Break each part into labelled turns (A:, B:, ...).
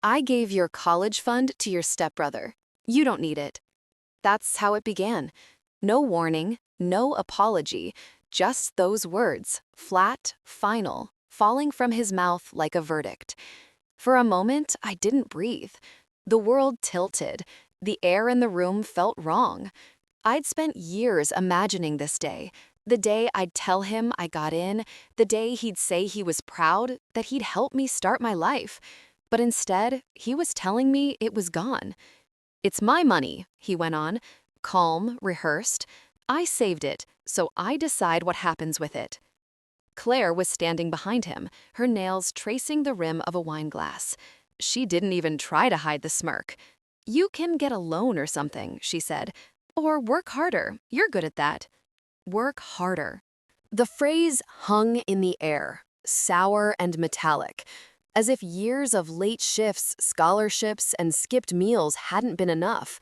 A: I gave your college fund to your stepbrother. You don't need it. That's how it began. No warning, no apology, just those words, flat, final, falling from his mouth like a verdict. For a moment, I didn't breathe. The world tilted. The air in the room felt wrong. I'd spent years imagining this day. The day I'd tell him I got in, the day he'd say he was proud, that he'd help me start my life. But instead, he was telling me it was gone. It's my money, he went on, calm, rehearsed. I saved it, so I decide what happens with it. Claire was standing behind him, her nails tracing the rim of a wine glass. She didn't even try to hide the smirk. You can get a loan or something, she said. Or work harder. You're good at that. Work harder. The phrase hung in the air, sour and metallic, as if years of late shifts, scholarships, and skipped meals hadn't been enough.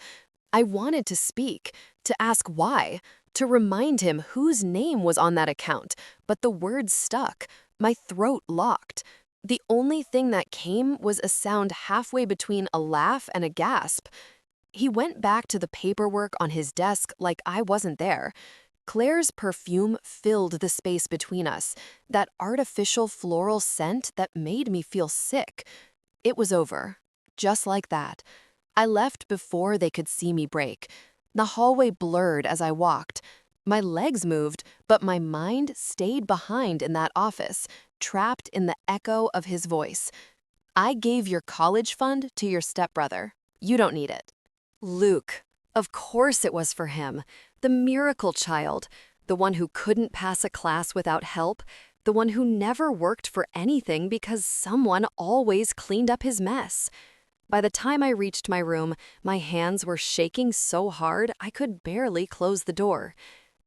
A: I wanted to speak, to ask why, to remind him whose name was on that account, but the words stuck, my throat locked. The only thing that came was a sound halfway between a laugh and a gasp. He went back to the paperwork on his desk like I wasn't there. Claire's perfume filled the space between us, that artificial floral scent that made me feel sick. It was over. Just like that. I left before they could see me break. The hallway blurred as I walked. My legs moved, but my mind stayed behind in that office, trapped in the echo of his voice. I gave your college fund to your stepbrother. You don't need it. Luke. Of course it was for him. The miracle child. The one who couldn't pass a class without help. The one who never worked for anything because someone always cleaned up his mess. By the time I reached my room, my hands were shaking so hard I could barely close the door.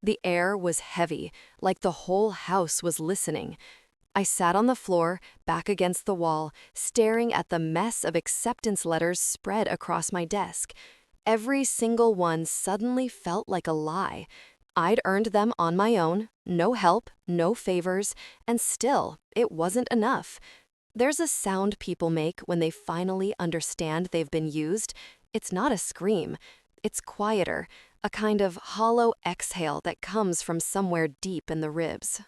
A: The air was heavy, like the whole house was listening. I sat on the floor, back against the wall, staring at the mess of acceptance letters spread across my desk. Every single one suddenly felt like a lie. I'd earned them on my own, no help, no favors, and still, it wasn't enough. There's a sound people make when they finally understand they've been used. It's not a scream. It's quieter, a kind of hollow exhale that comes from somewhere deep in the ribs.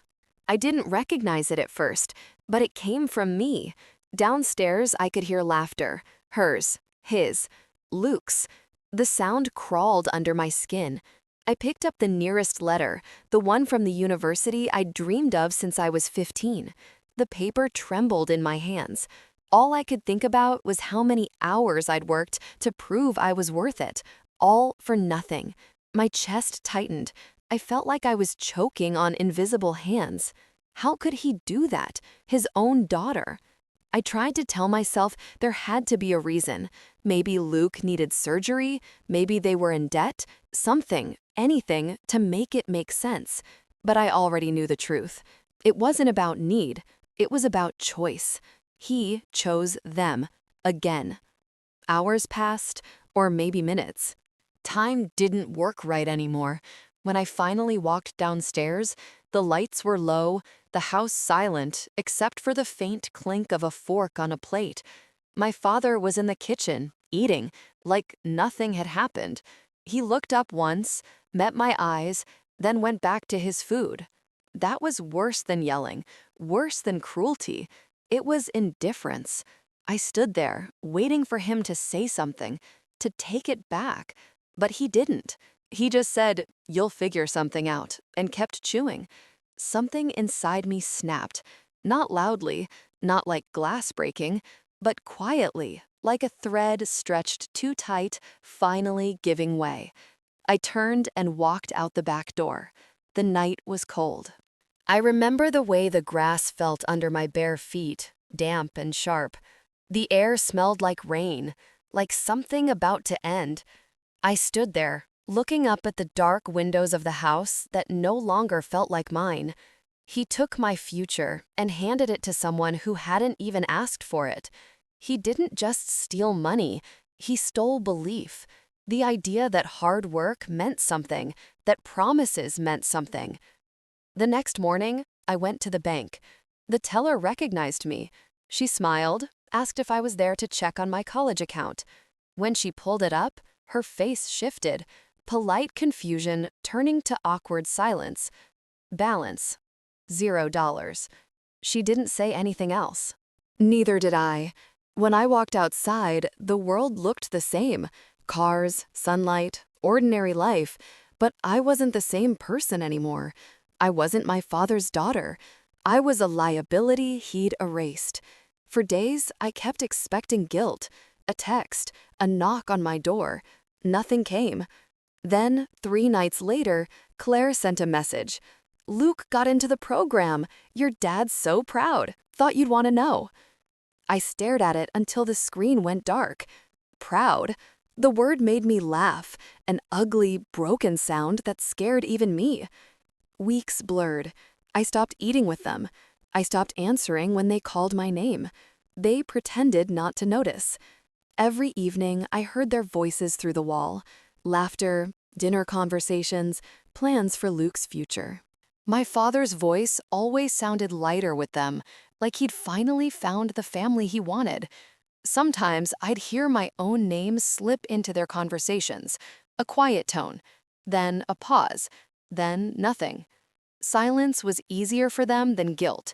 A: I didn't recognize it at first, but it came from me. Downstairs, I could hear laughter. Hers, his, Luke's. The sound crawled under my skin. I picked up the nearest letter, the one from the university I'd dreamed of since I was 15. The paper trembled in my hands. All I could think about was how many hours I'd worked to prove I was worth it. All for nothing. My chest tightened. I felt like I was choking on invisible hands. How could he do that? His own daughter. I tried to tell myself there had to be a reason. Maybe Luke needed surgery, maybe they were in debt, something, anything, to make it make sense. But I already knew the truth. It wasn't about need, it was about choice. He chose them, again. Hours passed, or maybe minutes. Time didn't work right anymore. When I finally walked downstairs, the lights were low, the house silent, except for the faint clink of a fork on a plate. My father was in the kitchen, eating, like nothing had happened. He looked up once, met my eyes, then went back to his food. That was worse than yelling, worse than cruelty. It was indifference. I stood there, waiting for him to say something, to take it back. But he didn't. He just said, "You'll figure something out," and kept chewing. Something inside me snapped, not loudly, not like glass breaking, but quietly, like a thread stretched too tight, finally giving way. I turned and walked out the back door. The night was cold. I remember the way the grass felt under my bare feet, damp and sharp. The air smelled like rain, like something about to end. I stood there, looking up at the dark windows of the house that no longer felt like mine. He took my future and handed it to someone who hadn't even asked for it. He didn't just steal money, he stole belief. The idea that hard work meant something, that promises meant something. The next morning, I went to the bank. The teller recognized me. She smiled, asked if I was there to check on my college account. When she pulled it up, her face shifted, polite confusion turning to awkward silence. Balance, $0. She didn't say anything else. Neither did I. When I walked outside, the world looked the same. Cars, sunlight, ordinary life. But I wasn't the same person anymore. I wasn't my father's daughter. I was a liability he'd erased. For days, I kept expecting guilt, a text, a knock on my door. Nothing came. Then, 3 nights later, Claire sent a message. "Luke got into the program. Your dad's so proud. Thought you'd want to know." I stared at it until the screen went dark. Proud? The word made me laugh, an ugly, broken sound that scared even me. Weeks blurred. I stopped eating with them. I stopped answering when they called my name. They pretended not to notice. Every evening, I heard their voices through the wall. Laughter, dinner conversations, plans for Luke's future. My father's voice always sounded lighter with them, like he'd finally found the family he wanted. Sometimes I'd hear my own name slip into their conversations, a quiet tone, then a pause, then nothing. Silence was easier for them than guilt.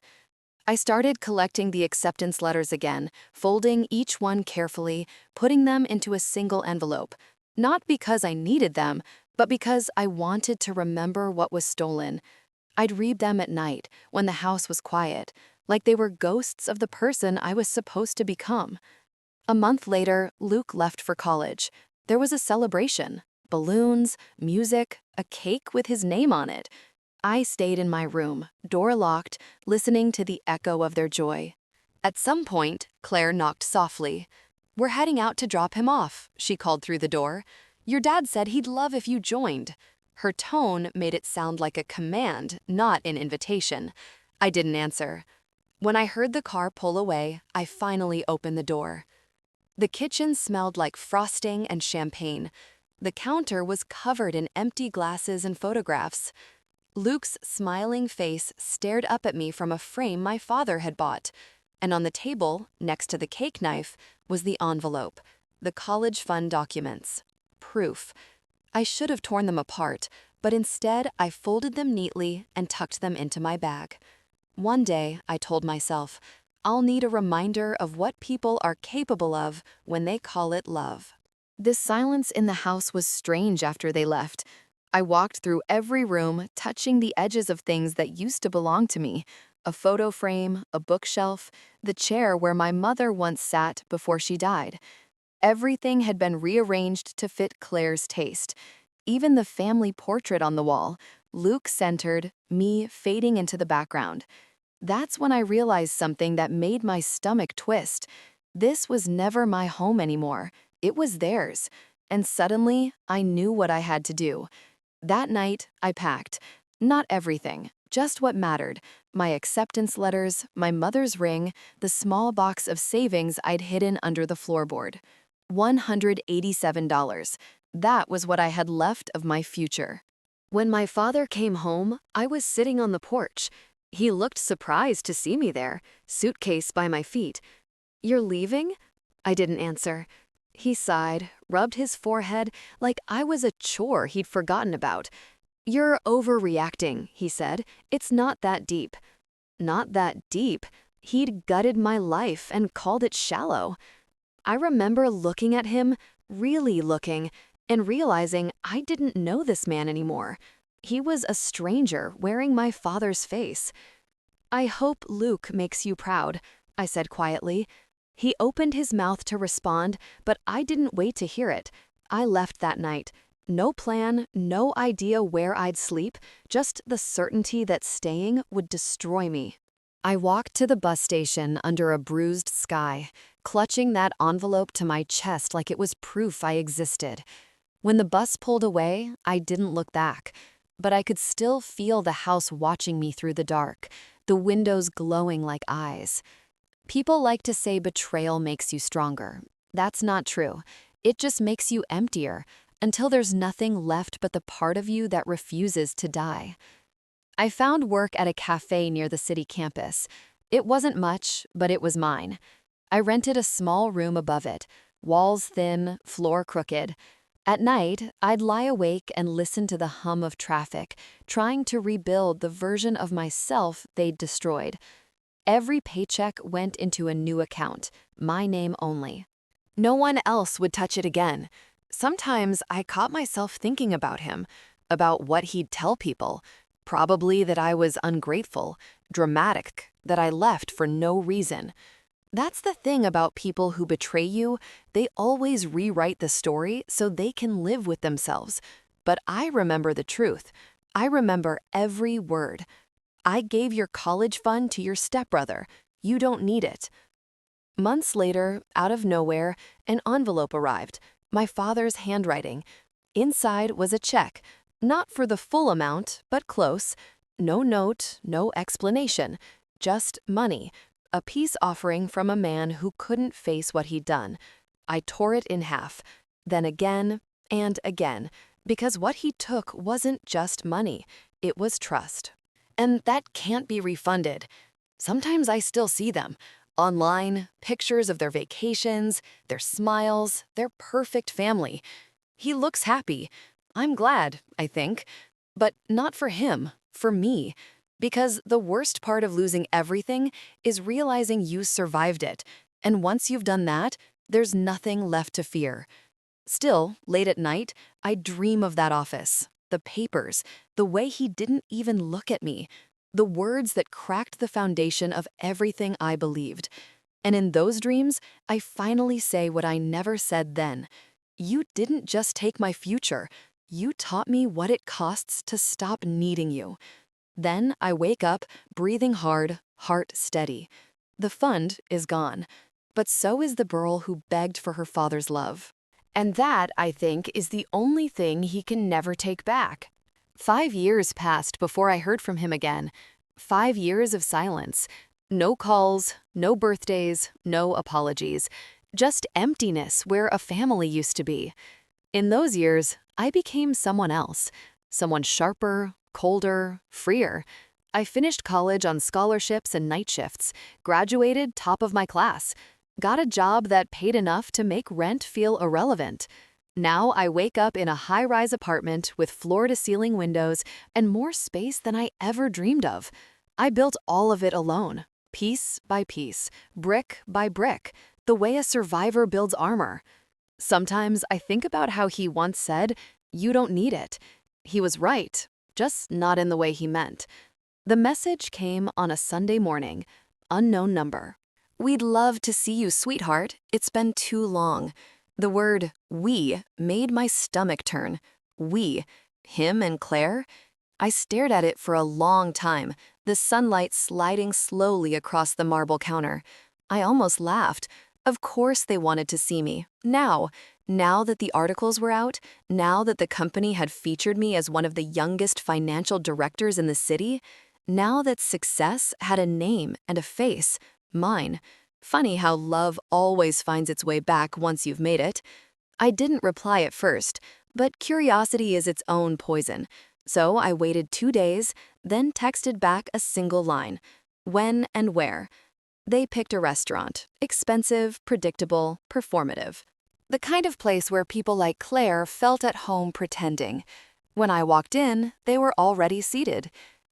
A: I started collecting the acceptance letters again, folding each one carefully, putting them into a single envelope. Not because I needed them, but because I wanted to remember what was stolen. I'd read them at night, when the house was quiet, like they were ghosts of the person I was supposed to become. A month later, Luke left for college. There was a celebration. Balloons, music, a cake with his name on it. I stayed in my room, door locked, listening to the echo of their joy. At some point, Claire knocked softly. "We're heading out to drop him off," she called through the door. "Your dad said he'd love if you joined." Her tone made it sound like a command, not an invitation. I didn't answer. When I heard the car pull away, I finally opened the door. The kitchen smelled like frosting and champagne. The counter was covered in empty glasses and photographs. Luke's smiling face stared up at me from a frame my father had bought. And on the table, next to the cake knife, was the envelope, the college fund documents. Proof. I should have torn them apart, but instead I folded them neatly and tucked them into my bag. One day, I told myself, I'll need a reminder of what people are capable of when they call it love. This silence in the house was strange after they left. I walked through every room, touching the edges of things that used to belong to me. A photo frame, a bookshelf, the chair where my mother once sat before she died. Everything had been rearranged to fit Claire's taste. Even the family portrait on the wall, Luke centered, me fading into the background. That's when I realized something that made my stomach twist. This was never my home anymore. It was theirs. And suddenly, I knew what I had to do. That night, I packed. Not everything, just what mattered. My acceptance letters, my mother's ring, the small box of savings I'd hidden under the floorboard. $187. That was what I had left of my future. When my father came home, I was sitting on the porch. He looked surprised to see me there, suitcase by my feet. "You're leaving?" I didn't answer. He sighed, rubbed his forehead like I was a chore he'd forgotten about. "You're overreacting," he said. "It's not that deep." Not that deep. He'd gutted my life and called it shallow. I remember looking at him, really looking, and realizing I didn't know this man anymore. He was a stranger wearing my father's face. "I hope Luke makes you proud," I said quietly. He opened his mouth to respond, but I didn't wait to hear it. I left that night. No plan, no idea where I'd sleep, just the certainty that staying would destroy me. I walked to the bus station under a bruised sky, clutching that envelope to my chest like it was proof I existed. When the bus pulled away, I didn't look back, but I could still feel the house watching me through the dark, the windows glowing like eyes. People like to say betrayal makes you stronger. That's not true. It just makes you emptier, until there's nothing left but the part of you that refuses to die. I found work at a cafe near the city campus. It wasn't much, but it was mine. I rented a small room above it, walls thin, floor crooked. At night, I'd lie awake and listen to the hum of traffic, trying to rebuild the version of myself they'd destroyed. Every paycheck went into a new account, my name only. No one else would touch it again. Sometimes I caught myself thinking about him, about what he'd tell people. Probably that I was ungrateful, dramatic, that I left for no reason. That's the thing about people who betray you, they always rewrite the story so they can live with themselves. But I remember the truth. I remember every word. I gave your college fund to your stepbrother. You don't need it. Months later, out of nowhere, an envelope arrived, my father's handwriting. Inside was a check, not for the full amount, but close. No note, no explanation, just money, a peace offering from a man who couldn't face what he'd done. I tore it in half, then again and again, because what he took wasn't just money, it was trust. And that can't be refunded. Sometimes I still see them. Online, pictures of their vacations, their smiles, their perfect family. He looks happy. I'm glad, I think. But not for him, for me. Because the worst part of losing everything is realizing you survived it. And once you've done that, there's nothing left to fear. Still, late at night, I dream of that office, the papers, the way he didn't even look at me, the words that cracked the foundation of everything I believed. And in those dreams, I finally say what I never said then. You didn't just take my future. You taught me what it costs to stop needing you. Then I wake up, breathing hard, heart steady. The fund is gone, but so is the girl who begged for her father's love. And that, I think, is the only thing he can never take back. 5 years passed before I heard from him again. 5 years of silence. No calls, no birthdays, no apologies. Just emptiness where a family used to be. In those years, I became someone else. Someone sharper, colder, freer. I finished college on scholarships and night shifts, graduated top of my class, got a job that paid enough to make rent feel irrelevant. Now I wake up in a high-rise apartment with floor-to-ceiling windows and more space than I ever dreamed of. I built all of it alone, piece by piece, brick by brick, the way a survivor builds armor. Sometimes I think about how he once said, "You don't need it." He was right, just not in the way he meant. The message came on a Sunday morning, unknown number. "We'd love to see you, sweetheart. It's been too long." The word "we" made my stomach turn. We, him and Claire? I stared at it for a long time, the sunlight sliding slowly across the marble counter. I almost laughed. Of course they wanted to see me. Now that the articles were out, now that the company had featured me as one of the youngest financial directors in the city, now that success had a name and a face, mine. Funny how love always finds its way back once you've made it. I didn't reply at first, but curiosity is its own poison. So I waited 2 days, then texted back a single line. When and where. They picked a restaurant. Expensive, predictable, performative. The kind of place where people like Claire felt at home pretending. When I walked in, they were already seated.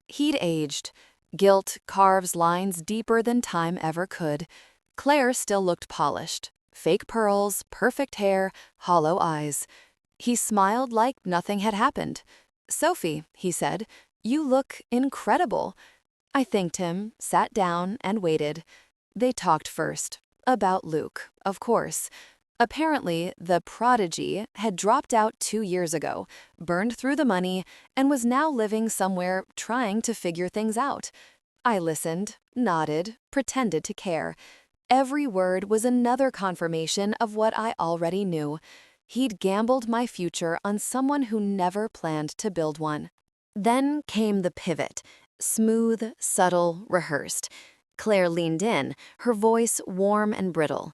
A: He'd aged. Guilt carves lines deeper than time ever could. Claire still looked polished. Fake pearls, perfect hair, hollow eyes. He smiled like nothing had happened. "Sophie," he said, "you look incredible." I thanked him, sat down, and waited. They talked first. About Luke, of course. Apparently, the prodigy had dropped out 2 years ago, burned through the money, and was now living somewhere trying to figure things out. I listened, nodded, pretended to care. Every word was another confirmation of what I already knew. He'd gambled my future on someone who never planned to build one. Then came the pivot. Smooth, subtle, rehearsed. Claire leaned in, her voice warm and brittle.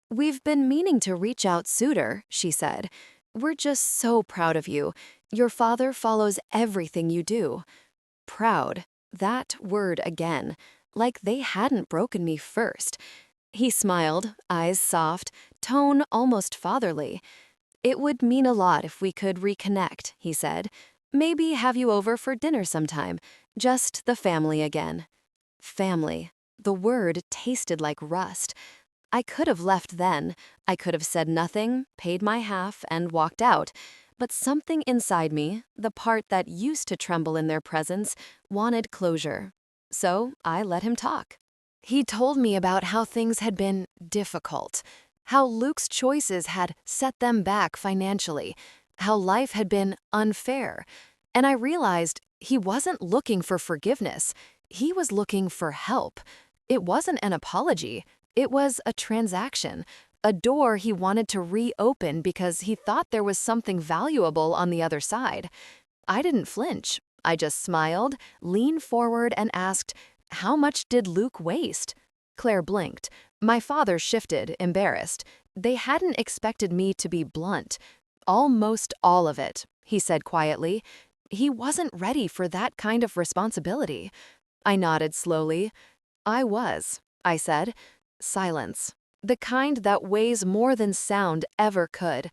A: "We've been meaning to reach out sooner," she said. "We're just so proud of you. Your father follows everything you do." Proud. That word again. Like they hadn't broken me first. He smiled, eyes soft, tone almost fatherly. "It would mean a lot if we could reconnect," he said. "Maybe have you over for dinner sometime. Just the family again." Family. The word tasted like rust. I could have left then. I could have said nothing, paid my half, and walked out. But something inside me, the part that used to tremble in their presence, wanted closure. So I let him talk. He told me about how things had been difficult, how Luke's choices had set them back financially, how life had been unfair. And I realized he wasn't looking for forgiveness. He was looking for help. It wasn't an apology. It was a transaction, a door he wanted to reopen because he thought there was something valuable on the other side. I didn't flinch. I just smiled, leaned forward, and asked, "How much did Luke waste?" Claire blinked. My father shifted, embarrassed. They hadn't expected me to be blunt. "Almost all of it," he said quietly. He wasn't ready for that kind of responsibility. I nodded slowly. "I was," I said. Silence. The kind that weighs more than sound ever could.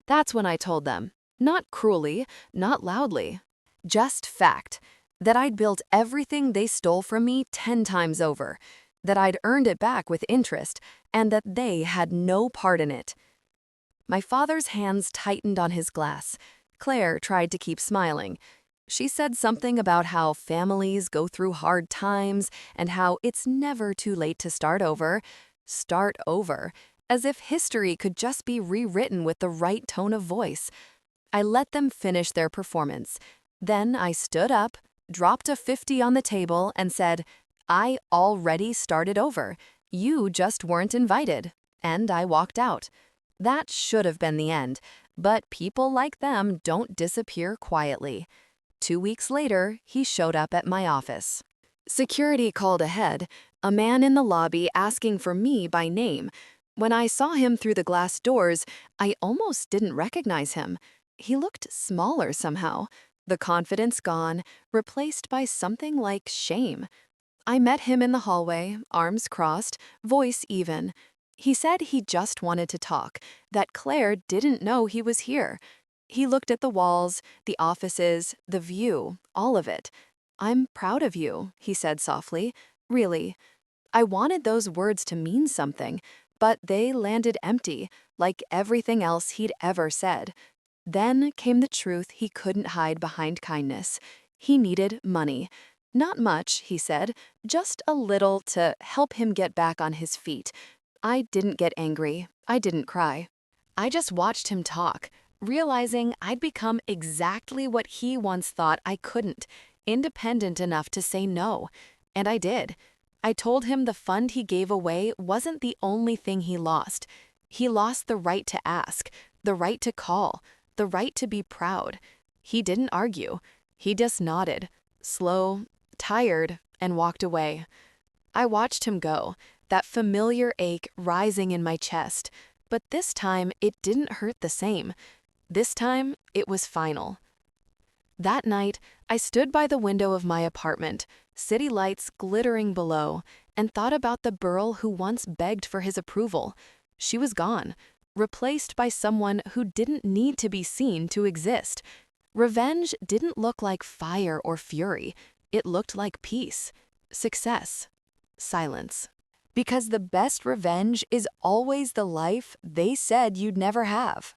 A: That's when I told them. Not cruelly, not loudly. Just fact. That I'd built everything they stole from me 10 times over. That I'd earned it back with interest, and that they had no part in it. My father's hands tightened on his glass. Claire tried to keep smiling. She said something about how families go through hard times and how it's never too late to start over. Start over. As if history could just be rewritten with the right tone of voice. I let them finish their performance. Then I stood up, dropped a 50 on the table, and said, "I already started over. You just weren't invited." And I walked out. That should have been the end, but people like them don't disappear quietly. 2 weeks later, he showed up at my office. Security called ahead, a man in the lobby asking for me by name. When I saw him through the glass doors, I almost didn't recognize him. He looked smaller somehow, the confidence gone, replaced by something like shame. I met him in the hallway, arms crossed, voice even. He said he just wanted to talk, that Claire didn't know he was here. He looked at the walls, the offices, the view, all of it. "I'm proud of you," he said softly. "Really." I wanted those words to mean something, but they landed empty, like everything else he'd ever said. Then came the truth he couldn't hide behind kindness. He needed money. Not much, he said, just a little to help him get back on his feet. I didn't get angry. I didn't cry. I just watched him talk, realizing I'd become exactly what he once thought I couldn't, independent enough to say no. And I did. I told him the fund he gave away wasn't the only thing he lost. He lost the right to ask, the right to call, the right to be proud. He didn't argue. He just nodded, slow, tired, and walked away. I watched him go, that familiar ache rising in my chest, but this time it didn't hurt the same. This time it was final. That night, I stood by the window of my apartment, city lights glittering below, and thought about the girl who once begged for his approval. She was gone, replaced by someone who didn't need to be seen to exist. Revenge didn't look like fire or fury. It looked like peace, success, silence. Because the best revenge is always the life they said you'd never have.